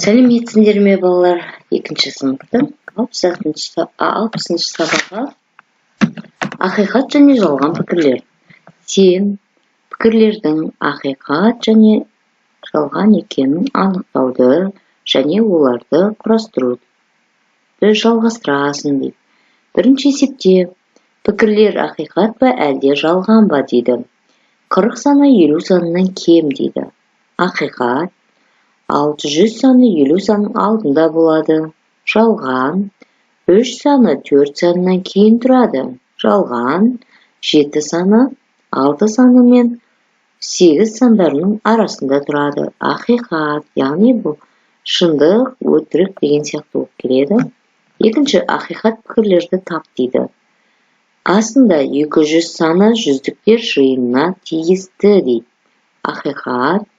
Сәлеметсіңдер ме балалар? Екінші сыныптың 60-шы сабағы ақиқат және жалған пікірлер. Сен пікірлердің ақиқат және жалған екенін анықтауды және оларды құрастыруды жалғастырасың дейді. Бірінші есепте пікірлер ақиқат па әлде жалған ба дейді. 40 саны 50 санынан кем дейді. Ақиқат 600 саны 50 санның алдында болады. Жалған 3 саны 4 санынан кейін тұрады. Жалған 7 саны 6 саны мен 8 сандарының арасында тұрады. Ақиқат, яғни бұл шындық, өтірік деген сияқты болып келеді. Екінші, ақиқат пікірлерді тап дейді. Астында 200 саны жүздіктер жиынына тиісті дейді. Ақиқат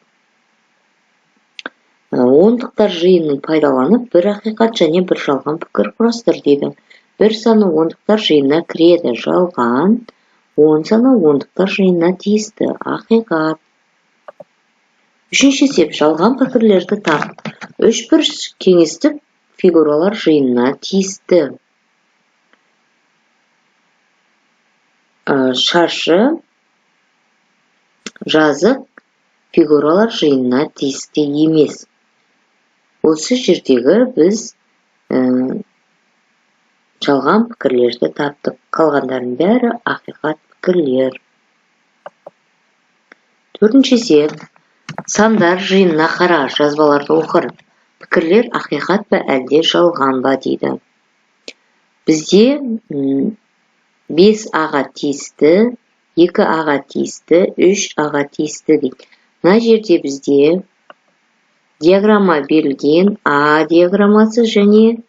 ондықтар жиынын пайдаланып, бір ақиқат және бір жалған пікір құрастыр дейді. Бір саны ондықтар жиынына кіреді. Жалған 10 саны ондықтар жиынына тиісті. Ақиқат. Үшінші есеп, жалған пікірлерді тап. 3 бір кеңістік фигуралар жиынына тиісті. Шаршы, жазық фигуралар жиынына тиісті емес. Осы жердегі біз жалған пікірлерді таптық. Қалғандардың бәрі ақиқат пікірлер. Төртінші есеп, сандар жиынына қара, жазбаларды оқыр. Пікірлер ақиқат па әлде жалған ба дейді. Бізде 5 аға тиісті, 2 аға тиісті, 3 аға тиісті дейді. Мына жерде бізде диаграмма берілген, А диаграммасы және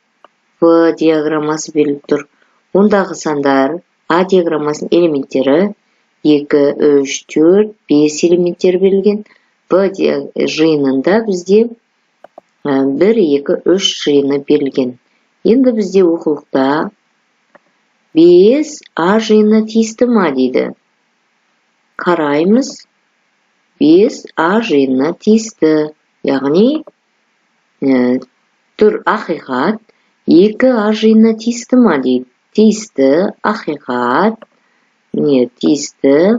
В диаграммасы беріліп тұр. Ондағы сандар А диаграммасының элементтері 2, 3, 4, 5 элементтер берілген. В жиынында бізде 1, 2, 3 жиыны берілген. Енді бізде оқулықта 5 А жиынына тиісті ма дейді. Қараймыз. 5 А жиынына тиісті. Яғни тұр ақиқат 2 А жиынына тиісті ма дейді. Тиісті. Ақиқат. Не тиісті.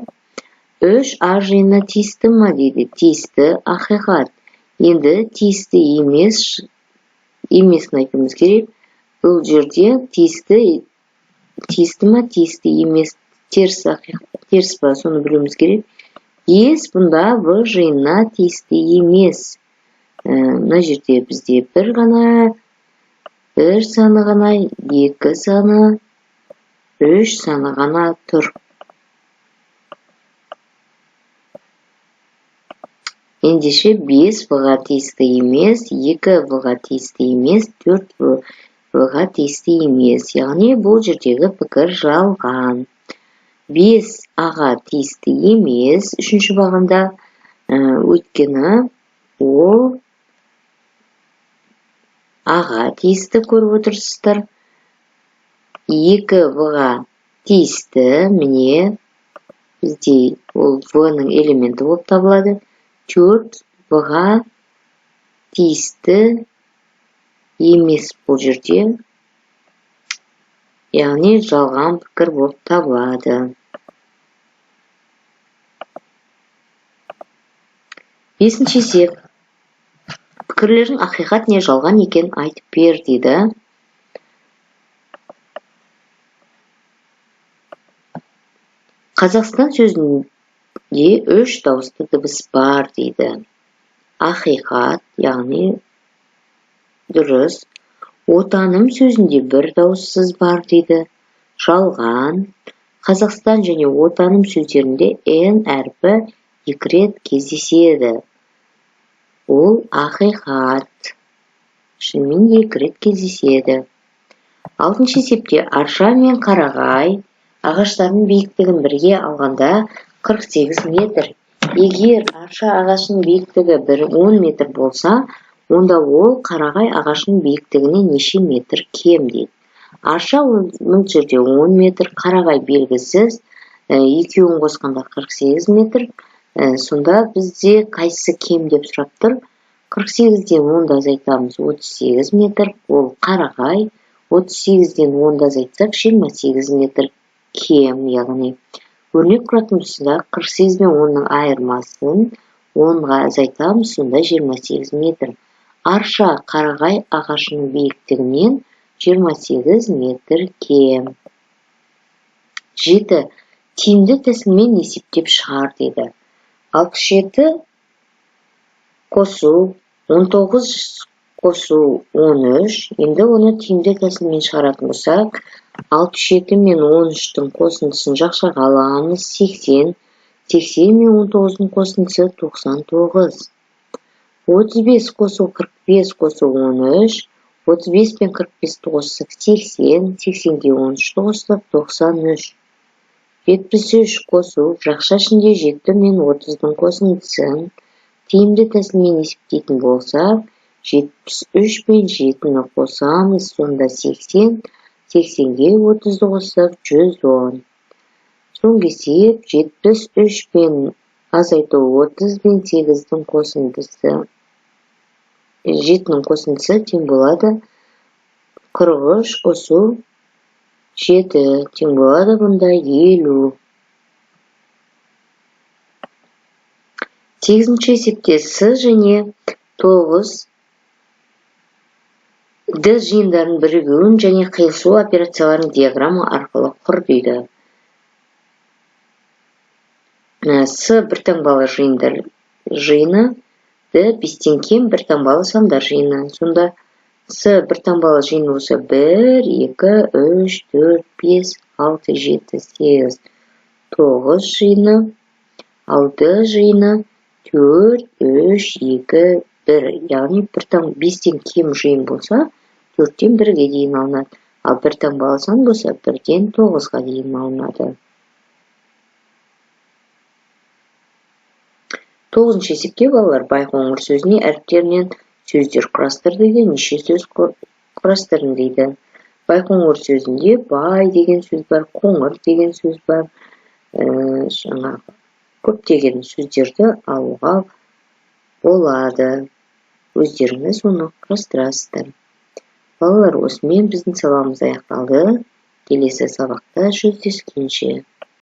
3 А жиынына тиісті ма дейді. Тиісті. Ақиқат. Енді тиісті емесін айтуымыз керек. Бұл жерде тиісті ма, тиісті емес, теріс па, соны білуіміз керек. Ес бұнда В жиынына тиісті емес. Мына жерде бізде бір саны ғана, 2 саны, 3 саны ғана тұр. Ендеше 5 В-ға тиісті емес, 2 В-ға тиісті емес, 4 В-ға тиісті емес. Яғни бұл жердегі пікір жалған. 5 А-ға тиісті емес, үшінші бағанда, өйткені ол А-ға тиісті көріп отырсыздар. 2 В-ға тиісті, міне, бізде ол В-ның элементі болып табылады. 4 В-ға тиісті емес бұл жерде. Яғни жалған пікір болып табылады. 5-ші есеп. Пікірлердің ақиқат не жалған екенін айтып бер дейді. Қазақстан сөзінде 3 дауысты дыбыс бар дейді. Ақиқат, яғни дұрыс. Отаным сөзінде 1 дауыссыз бар дейді. Жалған. Қазақстан және отаным сөздерінде Н әрпі 2 рет кездеседі. Ол ақиқат. Шынымен 2 рет кездеседі. 6-ші есепте арша мен қарағай ағаштардың биіктігін бірге алғанда 48 метр. Егер арша ағашының биіктігі 10 метр болса, онда ол қарағай ағашының биіктігіне неше метр кем дейді. Арша бұл жерде 10 метр, қарағай белгісіз, екеуін қосқанда 48 метр. Сонда бізде қайсысы кем деп сұрап тұр? 48-ден 10-ды азайтамыз 38 метр, ол қарағай. 38-ден 10-ды азайтсақ 28 метр кем, яғни өрнек қорытындысында 48 мен 10-ның айырмасын 10-ға азайтамыз, сонда 28 метр. Арша қарағай ағашының биіктігінен 28 метр кем. 7. Тиімді тәсілмен есептеп шығар дейді. 67 қосу 19 қосу 13. Енді оны тиімді тәсілмен шығаратын болсақ, 67 мен 13-тің қосындысын жақшаға аламыз 80. 80 мен 19-ның қосындысы 99. 35 қосу 45 қосу 13. 35 пен 45-ті қоссақ 80. 80-ге 13-ті қоссақ 93. 73 қосу жақша ішінде 7 мен 30-ның қосындысын тиімді тәсілмен есептейтін болсақ, 73 пен 7-ні қосамыз, сонда 80. 80-ге 30-ды қоссақ 110. Соңғы есеп 73 пен азайту 30 пен 8-дің қосындысы 7-ның қосындысы тең болады 43 қосу 7 тең болады бұнда 50. 8-ші есепте С және 9 д жиындарын бірігуін және қиылысу операцияларын диаграмма арқылы құр дейді. С бір таңбалы жиындар жиыны, Д 5-тен кем бір таңбалы сандар жиыны. Сонда С бір таңбалы жиын болса 1, 2, 3, 4, 5, 6, 7, 8, 9 жиыны, ал Д жиыны 4, 3, 2, 1. Яғни 5-тен кем жиын болса, 4-тен 1-ге дейін алынады. Ал бір таңбалы сан болса, 1-ден 9-ға дейін алынады. 9-ші есепте балалар байқоңыр сөзіне әріптерінен сөздер құрастыр дейді, неше сөз құрастырын дейді. Байқоңыр сөзінде бай деген сөз бар, қоңыр деген сөз бар, көптеген сөздерді алуға болады. Өздеріңіз оны құрастырасыздар. Балалар, осымен біздің сабағымыз аяқталды. Келесі сабақта жүздескенше.